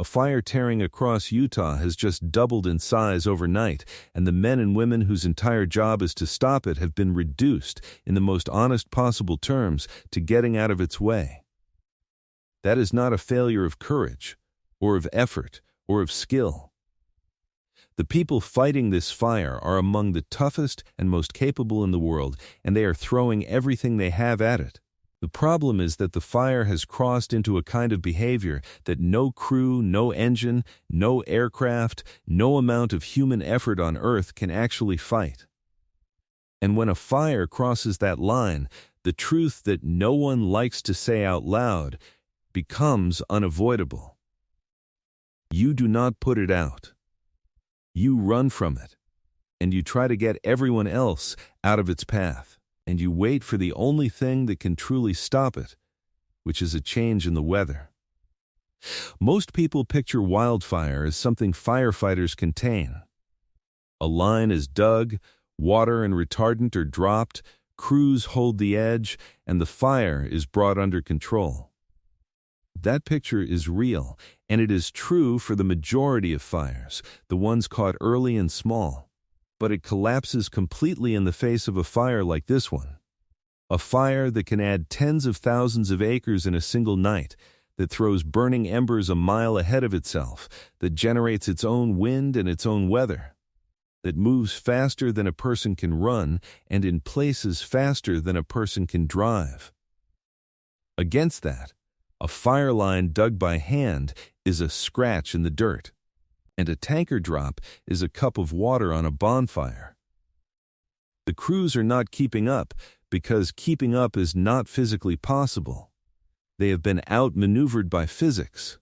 A fire tearing across Utah has just doubled in size overnight, and the men and women whose entire job is to stop it have been reduced, in the most honest possible terms, to getting out of its way. That is not a failure of courage, or of effort, or of skill. The people fighting this fire are among the toughest and most capable in the world, and they are throwing everything they have at it. The problem is that the fire has crossed into a kind of behavior that no crew, no engine, no aircraft, no amount of human effort on Earth can actually fight. And when a fire crosses that line, the truth that no one likes to say out loud becomes unavoidable. You do not put it out. You run from it, and you try to get everyone else out of its path. And you wait for the only thing that can truly stop it, which is a change in the weather. Most people picture wildfire as something firefighters contain. A line is dug, water and retardant are dropped, crews hold the edge, and the fire is brought under control. That picture is real, and it is true for the majority of fires, the ones caught early and small. But it collapses completely in the face of a fire like this one. A fire that can add tens of thousands of acres in a single night, that throws burning embers a mile ahead of itself, that generates its own wind and its own weather, that moves faster than a person can run and in places faster than a person can drive. Against that, a fire line dug by hand is a scratch in the dirt, and a tanker drop is a cup of water on a bonfire. The crews are not keeping up because keeping up is not physically possible. They have been outmaneuvered by physics.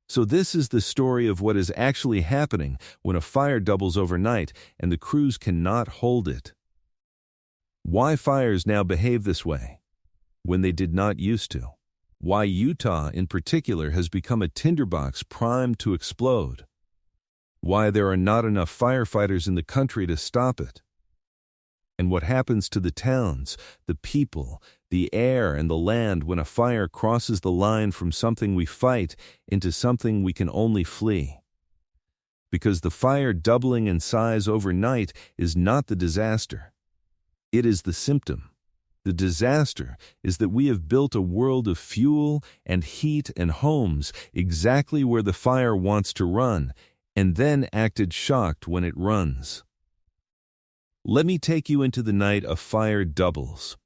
So this is the story of what is actually happening when a fire doubles overnight and the crews cannot hold it. Why fires now behave this way, when they did not used to. Why Utah in particular has become a tinderbox primed to explode. Why there are not enough firefighters in the country to stop it. And what happens to the towns, the people, the air, and the land when a fire crosses the line from something we fight into something we can only flee. Because the fire doubling in size overnight is not the disaster. It is the symptom. The disaster is that we have built a world of fuel and heat and homes exactly where the fire wants to run, and then acted shocked when it runs. Let me take you into the night a fire doubles,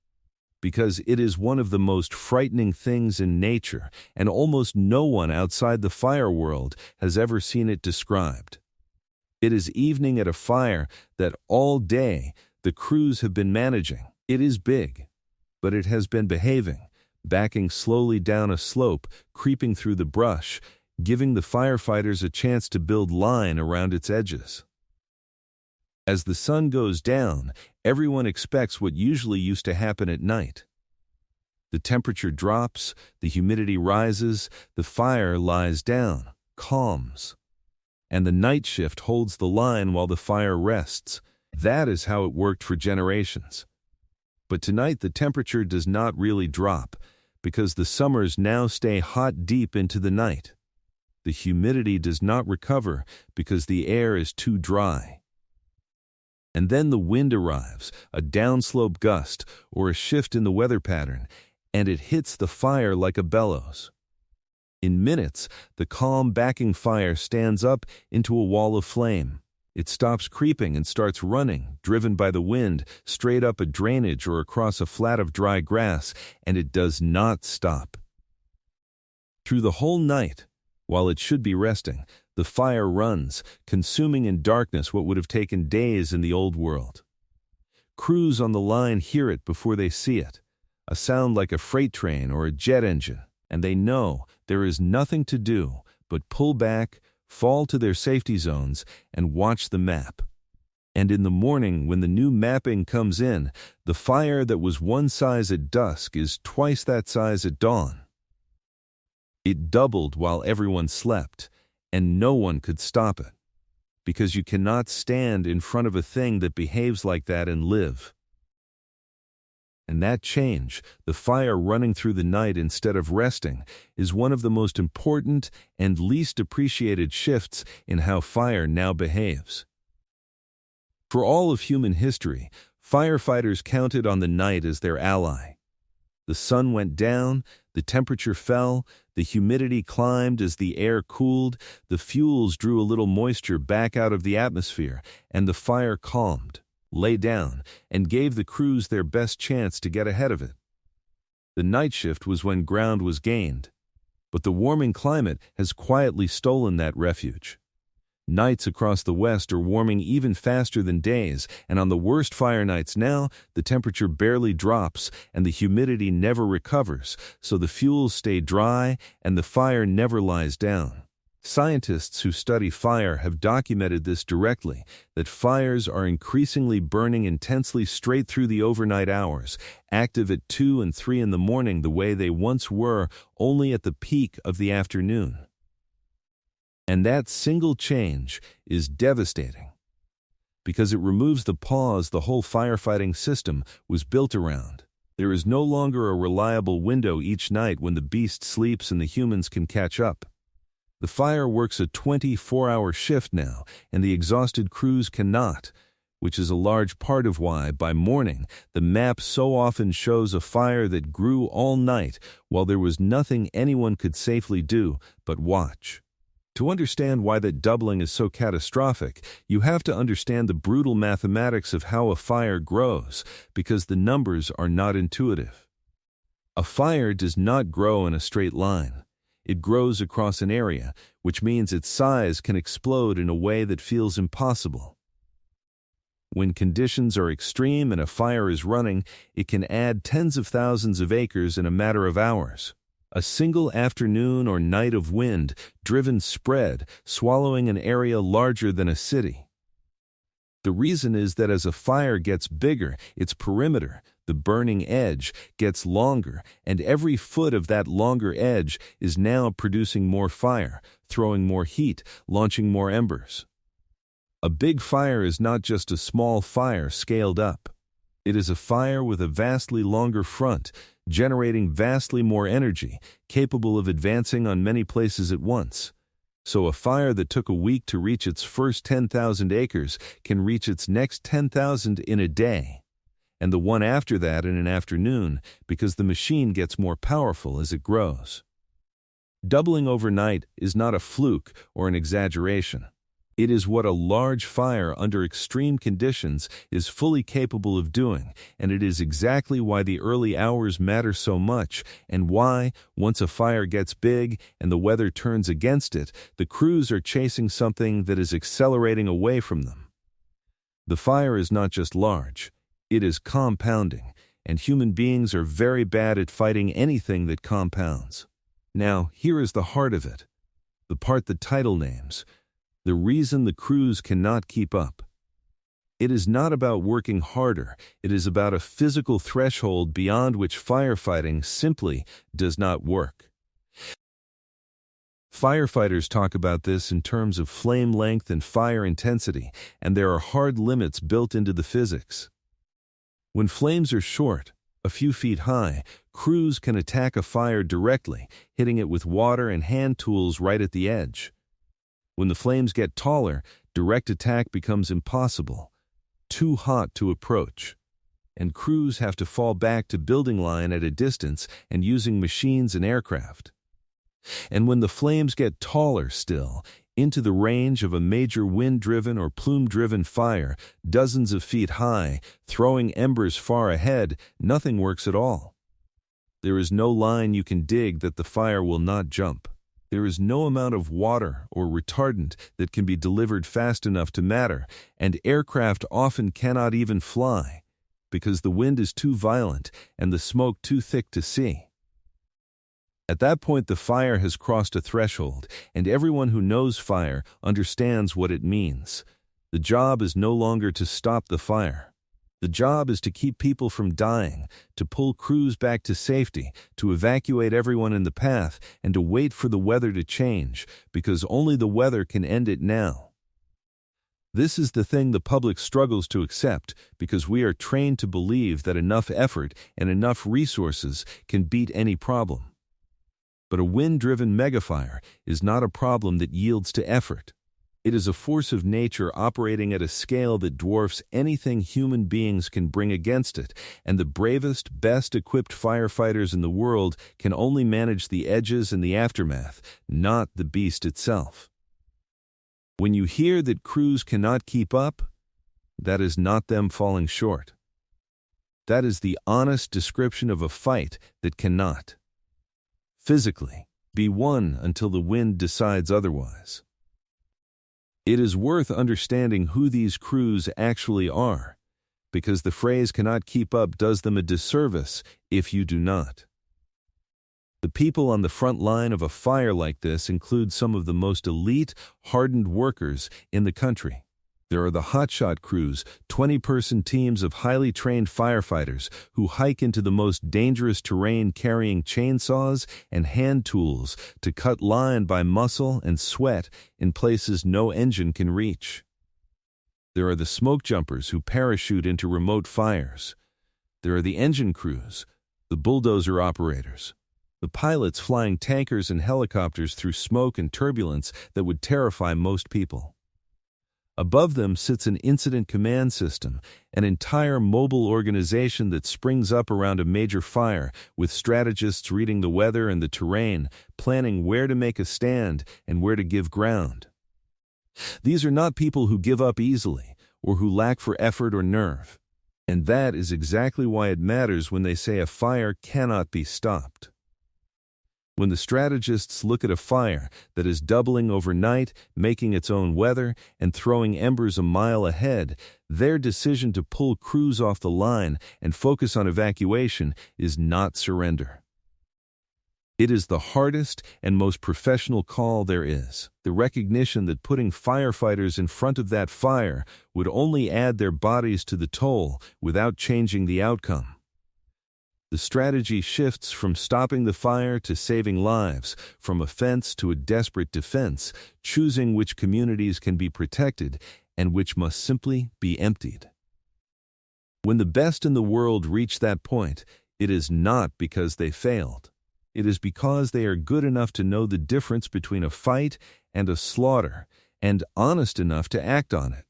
because it is one of the most frightening things in nature, and almost no one outside the fire world has ever seen it described. It is evening at a fire that all day the crews have been managing. It is big, but it has been behaving, backing slowly down a slope, creeping through the brush, giving the firefighters a chance to build line around its edges. As the sun goes down, everyone expects what usually used to happen at night. The temperature drops, the humidity rises, the fire lies down, calms. And the night shift holds the line while the fire rests. That is how it worked for generations. But tonight the temperature does not really drop, because the summers now stay hot deep into the night. The humidity does not recover because the air is too dry. And then the wind arrives, a downslope gust or a shift in the weather pattern, and it hits the fire like a bellows. In minutes, the calm backing fire stands up into a wall of flame. It stops creeping and starts running, driven by the wind, straight up a drainage or across a flat of dry grass, and it does not stop. Through the whole night, while it should be resting, the fire runs, consuming in darkness what would have taken days in the old world. Crews on the line hear it before they see it, a sound like a freight train or a jet engine, and they know there is nothing to do but pull back, fall to their safety zones, and watch the map. And in the morning, when the new mapping comes in, the fire that was one size at dusk is twice that size at dawn. It doubled while everyone slept, and no one could stop it, because you cannot stand in front of a thing that behaves like that and live. And that change, the fire running through the night instead of resting, is one of the most important and least appreciated shifts in how fire now behaves. For all of human history, firefighters counted on the night as their ally. The sun went down, the temperature fell, the humidity climbed as the air cooled, the fuels drew a little moisture back out of the atmosphere, and the fire calmed, lay down, and gave the crews their best chance to get ahead of it. The night shift was when ground was gained, but the warming climate has quietly stolen that refuge. Nights across the West are warming even faster than days, and on the worst fire nights now, the temperature barely drops and the humidity never recovers, so the fuels stay dry and the fire never lies down. Scientists who study fire have documented this directly, that fires are increasingly burning intensely straight through the overnight hours, active at 2 and 3 in the morning the way they once were only at the peak of the afternoon. And that single change is devastating, because it removes the pause the whole firefighting system was built around. There is no longer a reliable window each night when the beast sleeps and the humans can catch up. The fire works a 24-hour shift now, and the exhausted crews cannot, which is a large part of why, by morning, the map so often shows a fire that grew all night while there was nothing anyone could safely do but watch. To understand why that doubling is so catastrophic, you have to understand the brutal mathematics of how a fire grows, because the numbers are not intuitive. A fire does not grow in a straight line. It grows across an area, which means its size can explode in a way that feels impossible. When conditions are extreme and a fire is running, it can add tens of thousands of acres in a matter of hours. A single afternoon or night of wind-driven spread, swallowing an area larger than a city. The reason is that as a fire gets bigger, its perimeter, the burning edge, gets longer, and every foot of that longer edge is now producing more fire, throwing more heat, launching more embers. A big fire is not just a small fire scaled up. It is a fire with a vastly longer front, generating vastly more energy, capable of advancing on many places at once. So a fire that took a week to reach its first 10,000 acres can reach its next 10,000 in a day, and the one after that in an afternoon, because the machine gets more powerful as it grows. Doubling overnight is not a fluke or an exaggeration. It is what a large fire under extreme conditions is fully capable of doing, and it is exactly why the early hours matter so much, and why, once a fire gets big and the weather turns against it, the crews are chasing something that is accelerating away from them. The fire is not just large, it is compounding, and human beings are very bad at fighting anything that compounds. Now, here is the heart of it, the part the title names. The reason the crews cannot keep up. It is not about working harder, it is about a physical threshold beyond which firefighting simply does not work. Firefighters talk about this in terms of flame length and fire intensity, and there are hard limits built into the physics. When flames are short, a few feet high, crews can attack a fire directly, hitting it with water and hand tools right at the edge. When the flames get taller, direct attack becomes impossible, too hot to approach, and crews have to fall back to building line at a distance and using machines and aircraft. And when the flames get taller still, into the range of a major wind-driven or plume-driven fire, dozens of feet high, throwing embers far ahead, nothing works at all. There is no line you can dig that the fire will not jump. There is no amount of water or retardant that can be delivered fast enough to matter, and aircraft often cannot even fly, because the wind is too violent and the smoke too thick to see. At that point, the fire has crossed a threshold, and everyone who knows fire understands what it means. The job is no longer to stop the fire. The job is to keep people from dying, to pull crews back to safety, to evacuate everyone in the path, and to wait for the weather to change, because only the weather can end it now. This is the thing the public struggles to accept because we are trained to believe that enough effort and enough resources can beat any problem. But a wind-driven megafire is not a problem that yields to effort. It is a force of nature operating at a scale that dwarfs anything human beings can bring against it, and the bravest, best-equipped firefighters in the world can only manage the edges and the aftermath, not the beast itself. When you hear that crews cannot keep up, that is not them falling short. That is the honest description of a fight that cannot, physically, be won until the wind decides otherwise. It is worth understanding who these crews actually are, because the phrase "cannot keep up" does them a disservice if you do not. The people on the front line of a fire like this include some of the most elite, hardened workers in the country. There are the hotshot crews, 20-person teams of highly trained firefighters who hike into the most dangerous terrain carrying chainsaws and hand tools to cut line by muscle and sweat in places no engine can reach. There are the smoke jumpers who parachute into remote fires. There are the engine crews, the bulldozer operators, the pilots flying tankers and helicopters through smoke and turbulence that would terrify most people. Above them sits an incident command system, an entire mobile organization that springs up around a major fire, with strategists reading the weather and the terrain, planning where to make a stand and where to give ground. These are not people who give up easily or who lack for effort or nerve. And that is exactly why it matters when they say a fire cannot be stopped. When the strategists look at a fire that is doubling overnight, making its own weather, and throwing embers a mile ahead, their decision to pull crews off the line and focus on evacuation is not surrender. It is the hardest and most professional call there is, the recognition that putting firefighters in front of that fire would only add their bodies to the toll without changing the outcome. The strategy shifts from stopping the fire to saving lives, from offense to a desperate defense, choosing which communities can be protected and which must simply be emptied. When the best in the world reach that point, it is not because they failed. It is because they are good enough to know the difference between a fight and a slaughter, and honest enough to act on it.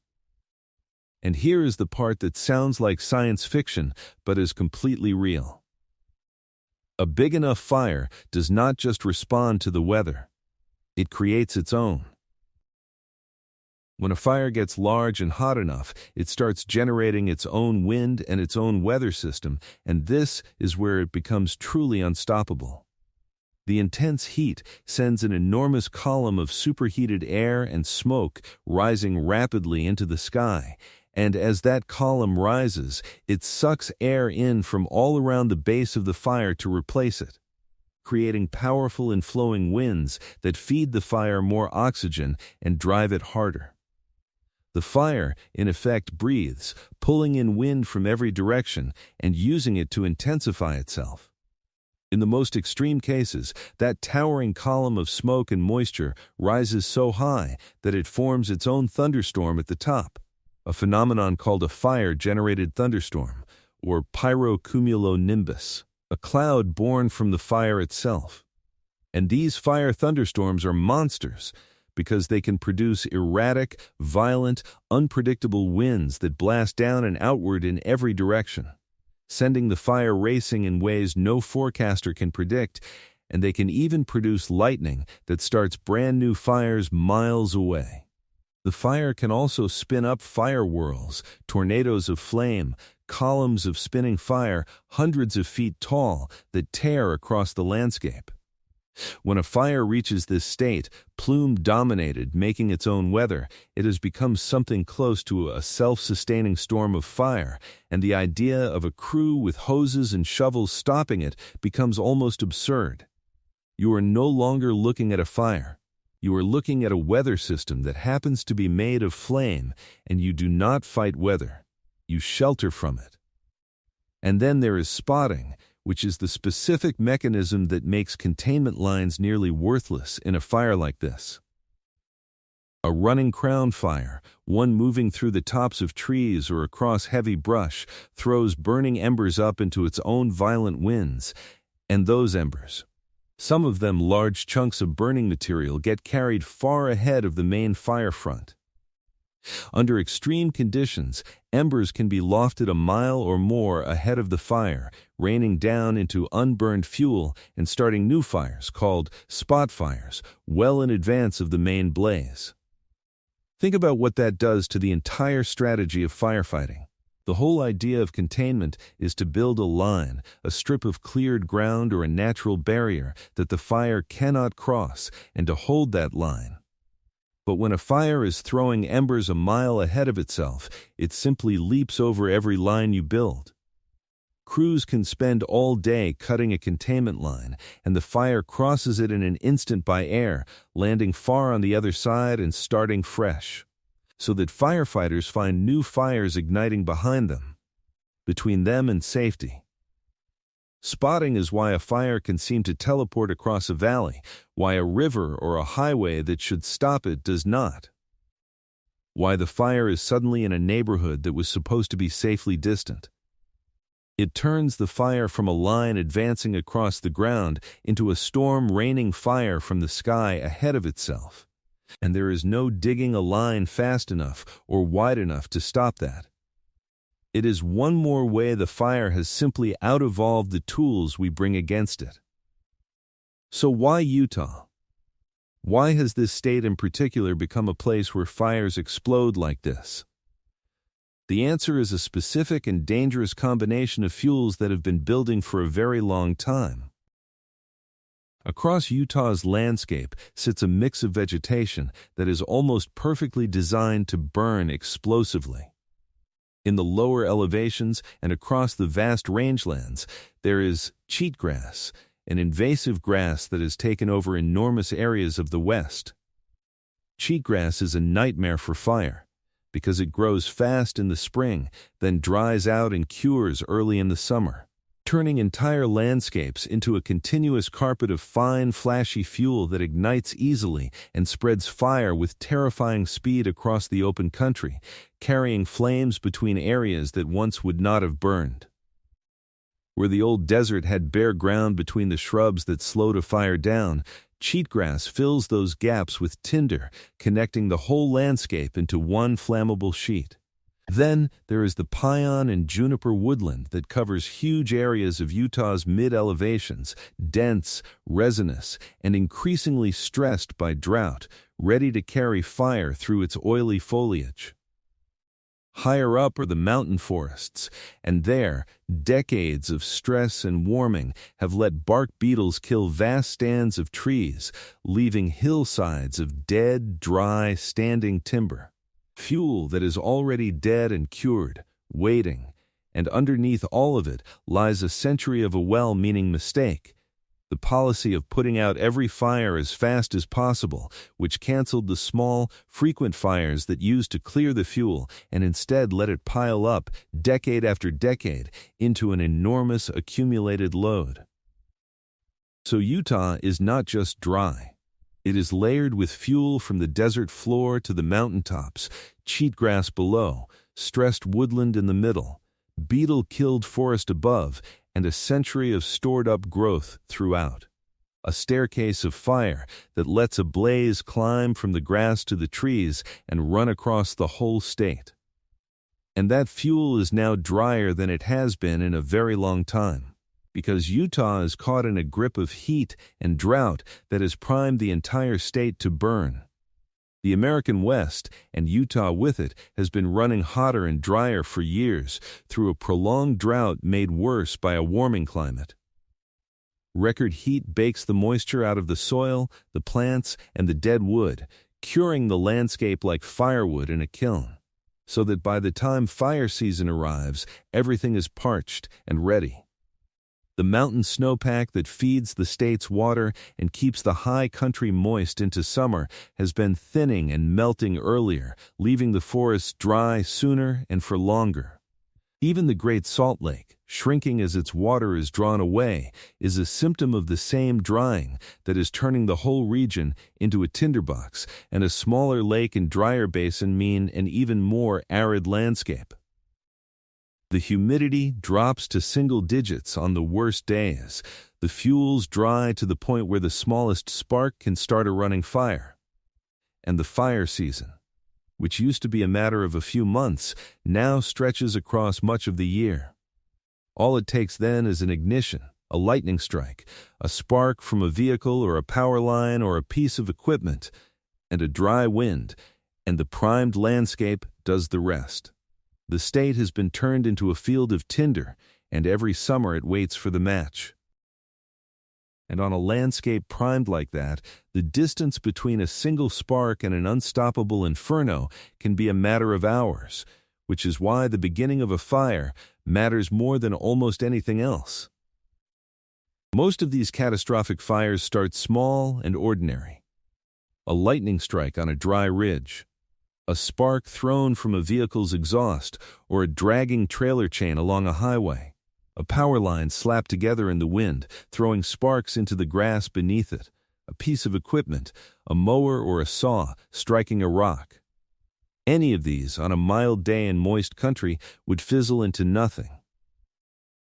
And here is the part that sounds like science fiction, but is completely real. A big enough fire does not just respond to the weather. It creates its own. When a fire gets large and hot enough, it starts generating its own wind and its own weather system, and this is where it becomes truly unstoppable. The intense heat sends an enormous column of superheated air and smoke rising rapidly into the sky, and as that column rises, it sucks air in from all around the base of the fire to replace it, creating powerful and flowing winds that feed the fire more oxygen and drive it harder. The fire, in effect, breathes, pulling in wind from every direction and using it to intensify itself. In the most extreme cases, that towering column of smoke and moisture rises so high that it forms its own thunderstorm at the top, a phenomenon called a fire-generated thunderstorm, or pyrocumulonimbus, a cloud born from the fire itself. And these fire thunderstorms are monsters because they can produce erratic, violent, unpredictable winds that blast down and outward in every direction, sending the fire racing in ways no forecaster can predict, and they can even produce lightning that starts brand new fires miles away. The fire can also spin up fire whirls, tornadoes of flame, columns of spinning fire hundreds of feet tall that tear across the landscape. When a fire reaches this state, plume-dominated, making its own weather, it has become something close to a self-sustaining storm of fire, and the idea of a crew with hoses and shovels stopping it becomes almost absurd. You are no longer looking at a fire. You are looking at a weather system that happens to be made of flame, and you do not fight weather. You shelter from it. And then there is spotting, which is the specific mechanism that makes containment lines nearly worthless in a fire like this. A running crown fire, one moving through the tops of trees or across heavy brush, throws burning embers up into its own violent winds. And those embers, some of them large chunks of burning material, get carried far ahead of the main fire front. Under extreme conditions, embers can be lofted a mile or more ahead of the fire, raining down into unburned fuel and starting new fires called spot fires, well in advance of the main blaze. Think about what that does to the entire strategy of firefighting. The whole idea of containment is to build a line, a strip of cleared ground or a natural barrier that the fire cannot cross, and to hold that line. But when a fire is throwing embers a mile ahead of itself, it simply leaps over every line you build. Crews can spend all day cutting a containment line, and the fire crosses it in an instant by air, landing far on the other side and starting fresh, so that firefighters find new fires igniting behind them, between them and safety. Spotting is why a fire can seem to teleport across a valley, why a river or a highway that should stop it does not. Why the fire is suddenly in a neighborhood that was supposed to be safely distant. It turns the fire from a line advancing across the ground into a storm raining fire from the sky ahead of itself. And there is no digging a line fast enough or wide enough to stop that. It is one more way the fire has simply out-evolved the tools we bring against it. So why Utah? Why has this state in particular become a place where fires explode like this? The answer is a specific and dangerous combination of fuels that have been building for a very long time. Across Utah's landscape sits a mix of vegetation that is almost perfectly designed to burn explosively. In the lower elevations and across the vast rangelands, there is cheatgrass, an invasive grass that has taken over enormous areas of the West. Cheatgrass is a nightmare for fire, because it grows fast in the spring, then dries out and cures early in the summer, turning entire landscapes into a continuous carpet of fine, flashy fuel that ignites easily and spreads fire with terrifying speed across the open country, carrying flames between areas that once would not have burned. Where the old desert had bare ground between the shrubs that slowed a fire down, cheatgrass fills those gaps with tinder, connecting the whole landscape into one flammable sheet. Then there is the pine and juniper woodland that covers huge areas of Utah's mid-elevations, dense, resinous, and increasingly stressed by drought, ready to carry fire through its oily foliage. Higher up are the mountain forests, and there, decades of stress and warming have let bark beetles kill vast stands of trees, leaving hillsides of dead, dry, standing timber. Fuel that is already dead and cured, waiting, and underneath all of it lies a century of a well-meaning mistake. The policy of putting out every fire as fast as possible, which canceled the small, frequent fires that used to clear the fuel and instead let it pile up, decade after decade, into an enormous accumulated load. So Utah is not just dry. It is layered with fuel from the desert floor to the mountaintops, cheatgrass below, stressed woodland in the middle, beetle-killed forest above, and a century of stored-up growth throughout. A staircase of fire that lets a blaze climb from the grass to the trees and run across the whole state. And that fuel is now drier than it has been in a very long time, because Utah is caught in a grip of heat and drought that has primed the entire state to burn. The American West, and Utah with it, has been running hotter and drier for years through a prolonged drought made worse by a warming climate. Record heat bakes the moisture out of the soil, the plants, and the dead wood, curing the landscape like firewood in a kiln, so that by the time fire season arrives, everything is parched and ready. The mountain snowpack that feeds the state's water and keeps the high country moist into summer has been thinning and melting earlier, leaving the forests dry sooner and for longer. Even the Great Salt Lake, shrinking as its water is drawn away, is a symptom of the same drying that is turning the whole region into a tinderbox, and a smaller lake and drier basin mean an even more arid landscape. The humidity drops to single digits on the worst days. The fuels dry to the point where the smallest spark can start a running fire. And the fire season, which used to be a matter of a few months, now stretches across much of the year. All it takes then is an ignition, a lightning strike, a spark from a vehicle or a power line or a piece of equipment, and a dry wind, and the primed landscape does the rest. The state has been turned into a field of tinder, and every summer it waits for the match. And on a landscape primed like that, the distance between a single spark and an unstoppable inferno can be a matter of hours, which is why the beginning of a fire matters more than almost anything else. Most of these catastrophic fires start small and ordinary. A lightning strike on a dry ridge, a spark thrown from a vehicle's exhaust, or a dragging trailer chain along a highway, a power line slapped together in the wind, throwing sparks into the grass beneath it, a piece of equipment, a mower or a saw, striking a rock. Any of these, on a mild day in moist country, would fizzle into nothing.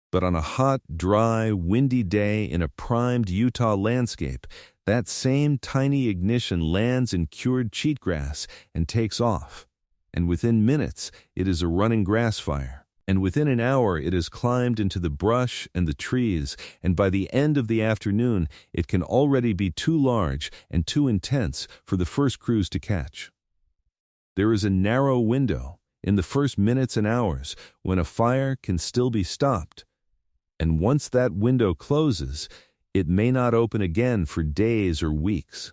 But on a hot, dry, windy day in a primed Utah landscape, that same tiny ignition lands in cured cheatgrass and takes off. And within minutes, it is a running grass fire. And within an hour, it has climbed into the brush and the trees, and by the end of the afternoon, it can already be too large and too intense for the first crews to catch. There is a narrow window, in the first minutes and hours, when a fire can still be stopped. And once that window closes, it may not open again for days or weeks,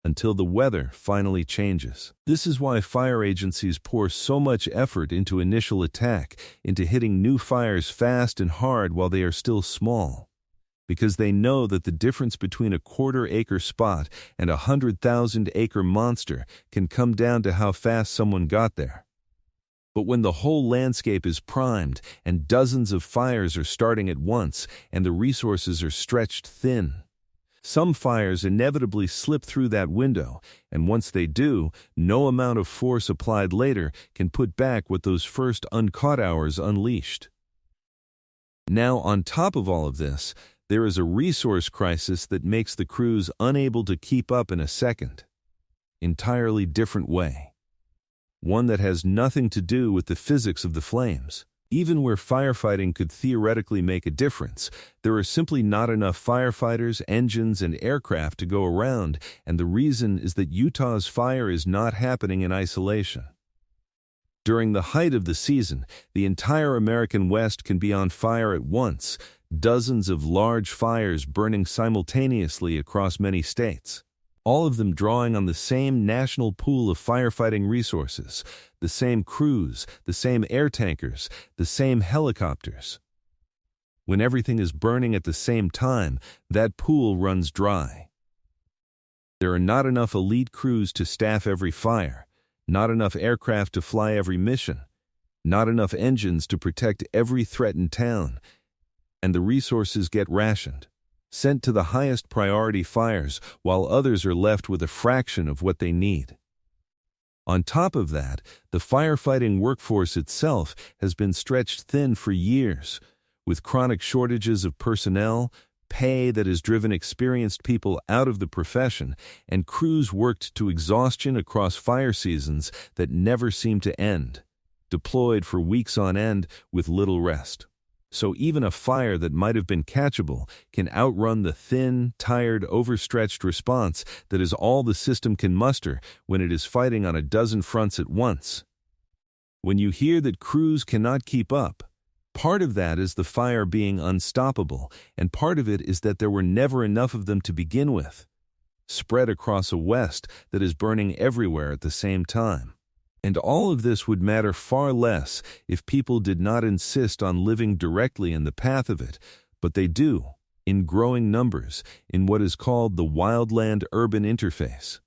until the weather finally changes. This is why fire agencies pour so much effort into initial attack, into hitting new fires fast and hard while they are still small, because they know that the difference between a quarter-acre spot and a 100,000-acre monster can come down to how fast someone got there. But when the whole landscape is primed and dozens of fires are starting at once and the resources are stretched thin, some fires inevitably slip through that window, and once they do, no amount of force applied later can put back what those first uncaught hours unleashed. Now, on top of all of this, there is a resource crisis that makes the crews unable to keep up in a second. Entirely different way. One that has nothing to do with the physics of the flames. Even where firefighting could theoretically make a difference, there are simply not enough firefighters, engines, and aircraft to go around, and the reason is that Utah's fire is not happening in isolation. During the height of the season, the entire American West can be on fire at once, dozens of large fires burning simultaneously across many states. All of them drawing on the same national pool of firefighting resources, the same crews, the same air tankers, the same helicopters. When everything is burning at the same time, that pool runs dry. There are not enough elite crews to staff every fire, not enough aircraft to fly every mission, not enough engines to protect every threatened town, and the resources get rationed, sent to the highest priority fires, while others are left with a fraction of what they need. On top of that, the firefighting workforce itself has been stretched thin for years, with chronic shortages of personnel, pay that has driven experienced people out of the profession, and crews worked to exhaustion across fire seasons that never seem to end, deployed for weeks on end with little rest. So even a fire that might have been catchable can outrun the thin, tired, overstretched response that is all the system can muster when it is fighting on a dozen fronts at once. When you hear that crews cannot keep up, part of that is the fire being unstoppable, and part of it is that there were never enough of them to begin with, spread across a West that is burning everywhere at the same time. And all of this would matter far less if people did not insist on living directly in the path of it, but they do, in growing numbers, in what is called the wildland-urban interface.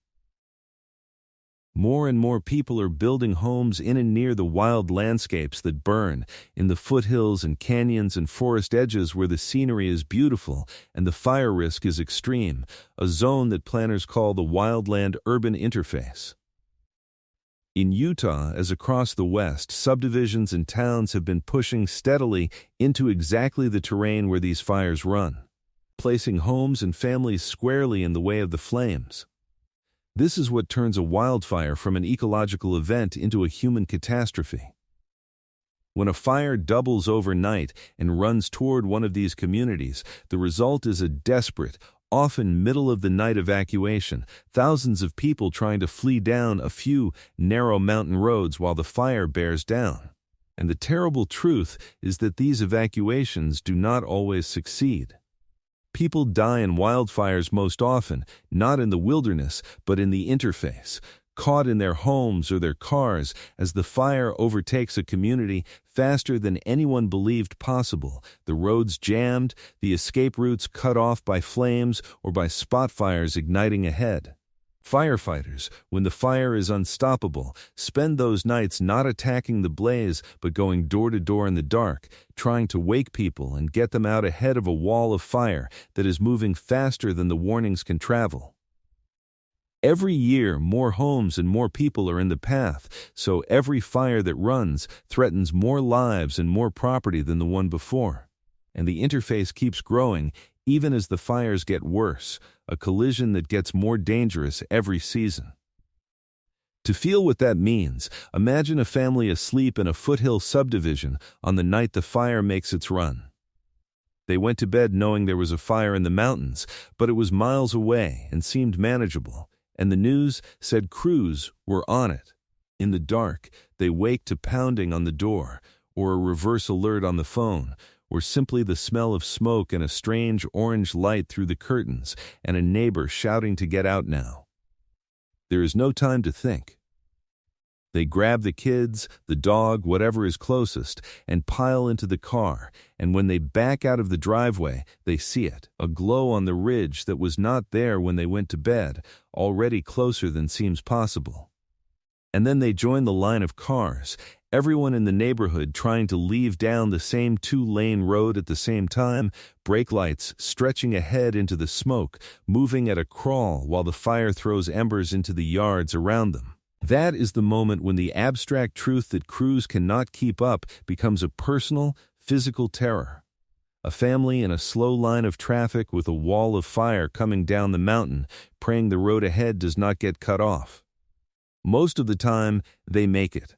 More and more people are building homes in and near the wild landscapes that burn, in the foothills and canyons and forest edges where the scenery is beautiful and the fire risk is extreme, a zone that planners call the wildland-urban interface. In Utah, as across the West, subdivisions and towns have been pushing steadily into exactly the terrain where these fires run, placing homes and families squarely in the way of the flames. This is what turns a wildfire from an ecological event into a human catastrophe. When a fire doubles overnight and runs toward one of these communities, the result is a desperate, often middle-of-the-night evacuation, thousands of people trying to flee down a few narrow mountain roads while the fire bears down. And the terrible truth is that these evacuations do not always succeed. People die in wildfires most often, not in the wilderness, but in the interface, caught in their homes or their cars as the fire overtakes a community faster than anyone believed possible, the roads jammed, the escape routes cut off by flames or by spot fires igniting ahead. Firefighters, when the fire is unstoppable, spend those nights not attacking the blaze but going door to door in the dark, trying to wake people and get them out ahead of a wall of fire that is moving faster than the warnings can travel. Every year, more homes and more people are in the path, so every fire that runs threatens more lives and more property than the one before. And the interface keeps growing, even as the fires get worse, a collision that gets more dangerous every season. To feel what that means, imagine a family asleep in a foothill subdivision on the night the fire makes its run. They went to bed knowing there was a fire in the mountains, but it was miles away and seemed manageable, and the news said crews were on it. In the dark, they waked to pounding on the door, or a reverse alert on the phone, or simply the smell of smoke and a strange orange light through the curtains, and a neighbor shouting to get out now. There is no time to think. They grab the kids, the dog, whatever is closest, and pile into the car, and when they back out of the driveway, they see it, a glow on the ridge that was not there when they went to bed, already closer than seems possible. And then they join the line of cars, everyone in the neighborhood trying to leave down the same two-lane road at the same time, brake lights stretching ahead into the smoke, moving at a crawl while the fire throws embers into the yards around them. That is the moment when the abstract truth that crews cannot keep up becomes a personal, physical terror. A family in a slow line of traffic with a wall of fire coming down the mountain, praying the road ahead does not get cut off. Most of the time, they make it.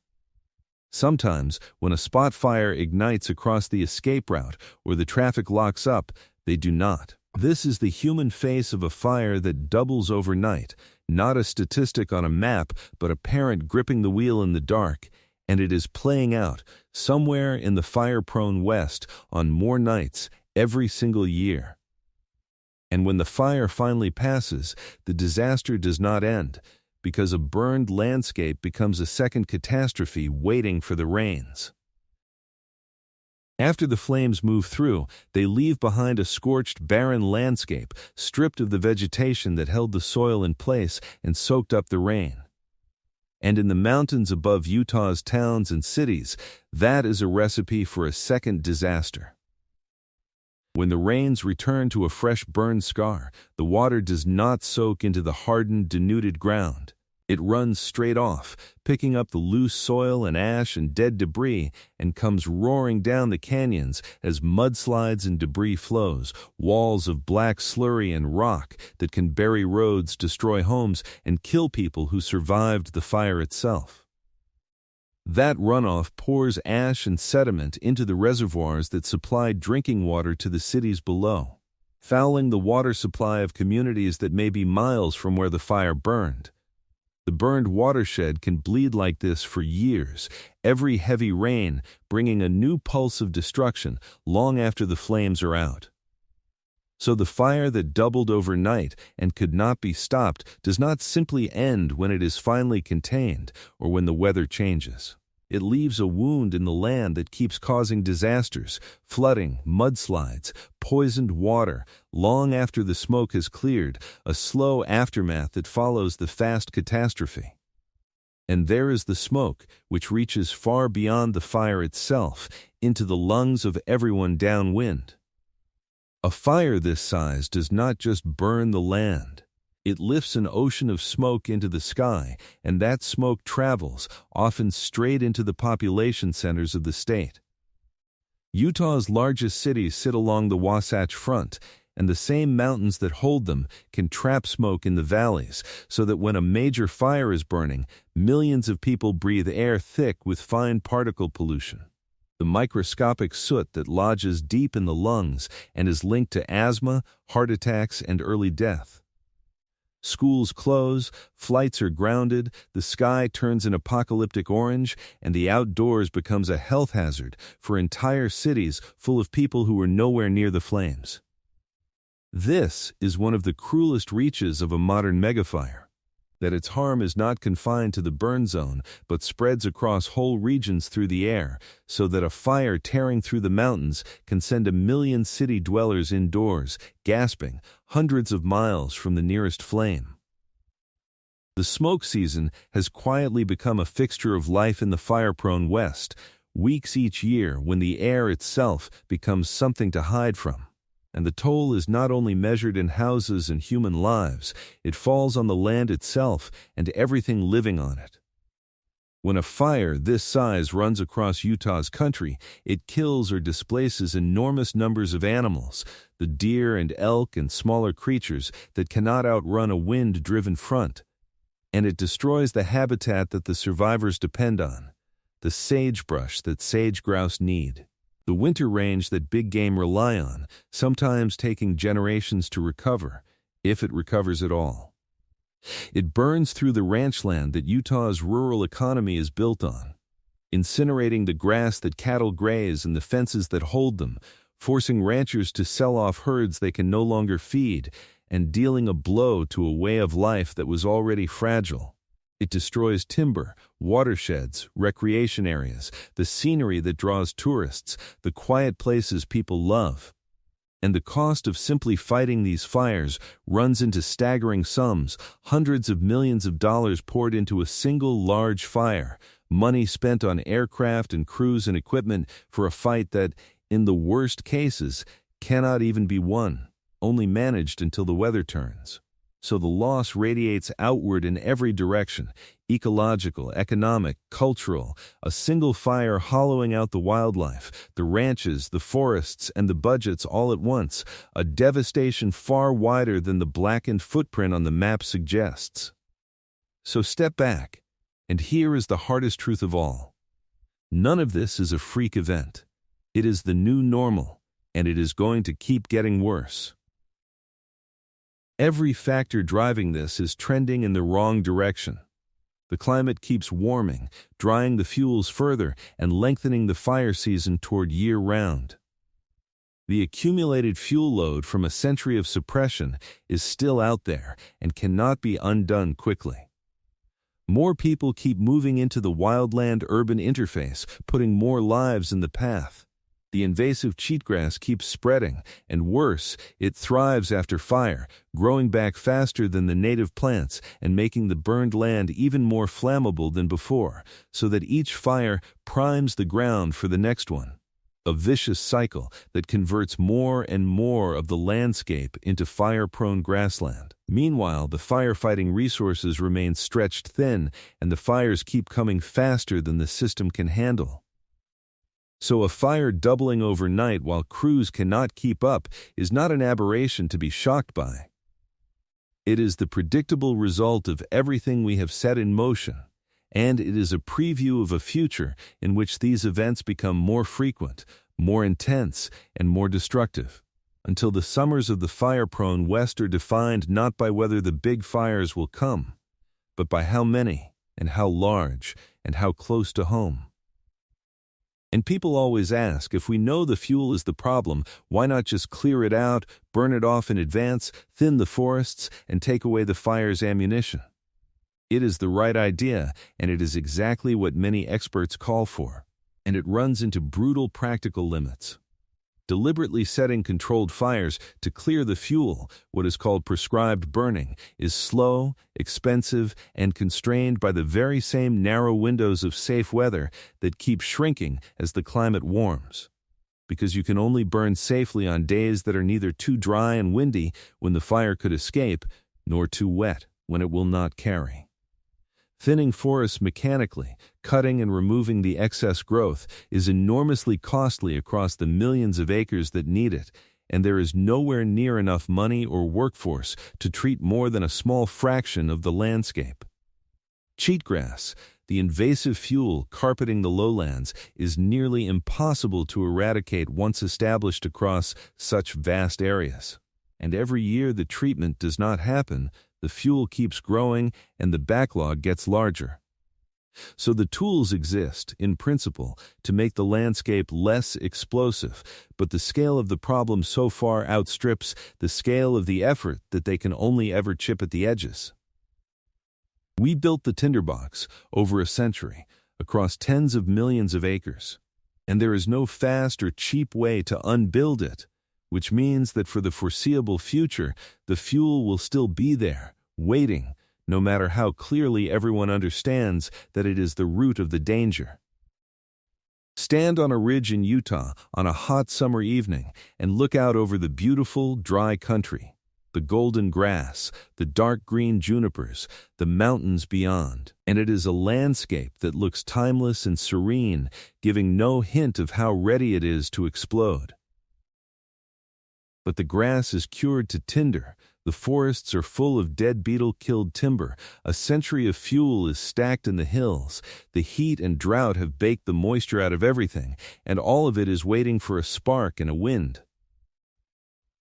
Sometimes, when a spot fire ignites across the escape route or the traffic locks up, they do not. This is the human face of a fire that doubles overnight, not a statistic on a map, but a parent gripping the wheel in the dark, and it is playing out somewhere in the fire-prone West on more nights every single year. And when the fire finally passes, the disaster does not end, because a burned landscape becomes a second catastrophe waiting for the rains. After the flames move through, they leave behind a scorched, barren landscape, stripped of the vegetation that held the soil in place and soaked up the rain. And in the mountains above Utah's towns and cities, that is a recipe for a second disaster. When the rains return to a fresh burned scar, the water does not soak into the hardened, denuded ground. It runs straight off, picking up the loose soil and ash and dead debris, and comes roaring down the canyons as mudslides and debris flows, walls of black slurry and rock that can bury roads, destroy homes, and kill people who survived the fire itself. That runoff pours ash and sediment into the reservoirs that supplied drinking water to the cities below, fouling the water supply of communities that may be miles from where the fire burned. The burned watershed can bleed like this for years, every heavy rain bringing a new pulse of destruction long after the flames are out. So the fire that doubled overnight and could not be stopped does not simply end when it is finally contained or when the weather changes. It leaves a wound in the land that keeps causing disasters, flooding, mudslides, poisoned water, long after the smoke has cleared, a slow aftermath that follows the fast catastrophe. And there is the smoke, which reaches far beyond the fire itself, into the lungs of everyone downwind. A fire this size does not just burn the land. It lifts an ocean of smoke into the sky, and that smoke travels, often straight into the population centers of the state. Utah's largest cities sit along the Wasatch Front, and the same mountains that hold them can trap smoke in the valleys, so that when a major fire is burning, millions of people breathe air thick with fine particle pollution, the microscopic soot that lodges deep in the lungs and is linked to asthma, heart attacks, and early death. Schools close, flights are grounded, the sky turns an apocalyptic orange, and the outdoors becomes a health hazard for entire cities full of people who are nowhere near the flames. This is one of the cruelest reaches of a modern megafire, that its harm is not confined to the burn zone, but spreads across whole regions through the air, so that a fire tearing through the mountains can send 1 million city dwellers indoors, gasping, hundreds of miles from the nearest flame. The smoke season has quietly become a fixture of life in the fire-prone West, weeks each year when the air itself becomes something to hide from. And the toll is not only measured in houses and human lives, it falls on the land itself and everything living on it. When a fire this size runs across Utah's country, it kills or displaces enormous numbers of animals, the deer and elk and smaller creatures that cannot outrun a wind-driven front. And it destroys the habitat that the survivors depend on, the sagebrush that sage grouse need, the winter range that big game rely on, sometimes taking generations to recover, if it recovers at all. It burns through the ranch land that Utah's rural economy is built on, incinerating the grass that cattle graze and the fences that hold them, forcing ranchers to sell off herds they can no longer feed, and dealing a blow to a way of life that was already fragile. It destroys timber, watersheds, recreation areas, the scenery that draws tourists, the quiet places people love. And the cost of simply fighting these fires runs into staggering sums, hundreds of millions of dollars poured into a single large fire, money spent on aircraft and crews and equipment for a fight that, in the worst cases, cannot even be won, only managed until the weather turns. So the loss radiates outward in every direction, ecological, economic, cultural, a single fire hollowing out the wildlife, the ranches, the forests, and the budgets all at once, a devastation far wider than the blackened footprint on the map suggests. So step back, and here is the hardest truth of all. None of this is a freak event. It is the new normal, and it is going to keep getting worse. Every factor driving this is trending in the wrong direction. The climate keeps warming, drying the fuels further, and lengthening the fire season toward year-round. The accumulated fuel load from a century of suppression is still out there and cannot be undone quickly. More people keep moving into the wildland-urban interface, putting more lives in the path. The invasive cheatgrass keeps spreading, and worse, it thrives after fire, growing back faster than the native plants and making the burned land even more flammable than before, so that each fire primes the ground for the next one. A vicious cycle that converts more and more of the landscape into fire-prone grassland. Meanwhile, the firefighting resources remain stretched thin, and the fires keep coming faster than the system can handle. So a fire doubling overnight while crews cannot keep up is not an aberration to be shocked by. It is the predictable result of everything we have set in motion, and it is a preview of a future in which these events become more frequent, more intense, and more destructive, until the summers of the fire-prone West are defined not by whether the big fires will come, but by how many, and how large, and how close to home. And people always ask, if we know the fuel is the problem, why not just clear it out, burn it off in advance, thin the forests, and take away the fire's ammunition? It is the right idea, and it is exactly what many experts call for, and it runs into brutal practical limits. Deliberately setting controlled fires to clear the fuel, what is called prescribed burning, is slow, expensive, and constrained by the very same narrow windows of safe weather that keep shrinking as the climate warms. Because you can only burn safely on days that are neither too dry and windy when the fire could escape, nor too wet when it will not carry. Thinning forests mechanically, cutting and removing the excess growth, is enormously costly across the millions of acres that need it, and there is nowhere near enough money or workforce to treat more than a small fraction of the landscape. Cheatgrass, the invasive fuel carpeting the lowlands, is nearly impossible to eradicate once established across such vast areas. And every year the treatment does not happen, the fuel keeps growing and the backlog gets larger. So the tools exist, in principle, to make the landscape less explosive, but the scale of the problem so far outstrips the scale of the effort that they can only ever chip at the edges. We built the tinderbox over a century, across tens of millions of acres, and there is no fast or cheap way to unbuild it, which means that for the foreseeable future, the fuel will still be there, waiting, no matter how clearly everyone understands that it is the root of the danger. Stand on a ridge in Utah on a hot summer evening and look out over the beautiful, dry country, the golden grass, the dark green junipers, the mountains beyond, and it is a landscape that looks timeless and serene, giving no hint of how ready it is to explode. But the grass is cured to tinder, the forests are full of dead beetle-killed timber, a century of fuel is stacked in the hills, the heat and drought have baked the moisture out of everything, and all of it is waiting for a spark and a wind.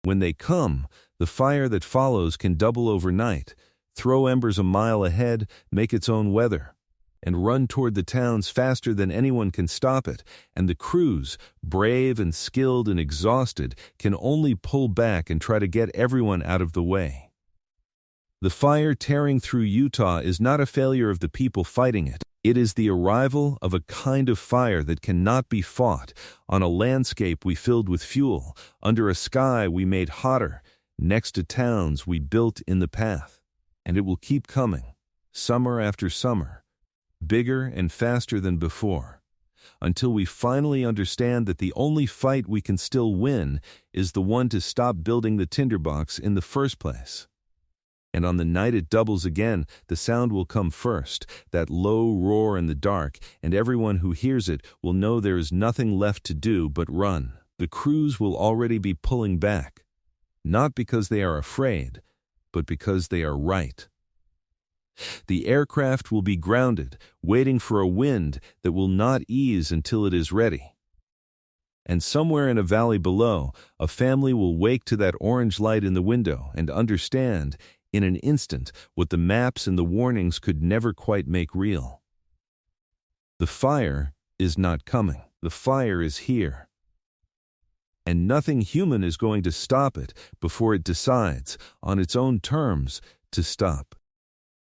When they come, the fire that follows can double overnight, throw embers a mile ahead, make its own weather, and run toward the towns faster than anyone can stop it, and the crews, brave and skilled and exhausted, can only pull back and try to get everyone out of the way. The fire tearing through Utah is not a failure of the people fighting it. It is the arrival of a kind of fire that cannot be fought, on a landscape we filled with fuel, under a sky we made hotter, next to towns we built in the path. And it will keep coming, summer after summer, bigger and faster than before, until we finally understand that the only fight we can still win is the one to stop building the tinderbox in the first place. And on the night it doubles again, the sound will come first, that low roar in the dark, and everyone who hears it will know there is nothing left to do but run. The crews will already be pulling back, not because they are afraid, but because they are right. The aircraft will be grounded, waiting for a wind that will not ease until it is ready. And somewhere in a valley below, a family will wake to that orange light in the window and understand, in an instant, what the maps and the warnings could never quite make real. The fire is not coming. The fire is here. And nothing human is going to stop it before it decides, on its own terms, to stop.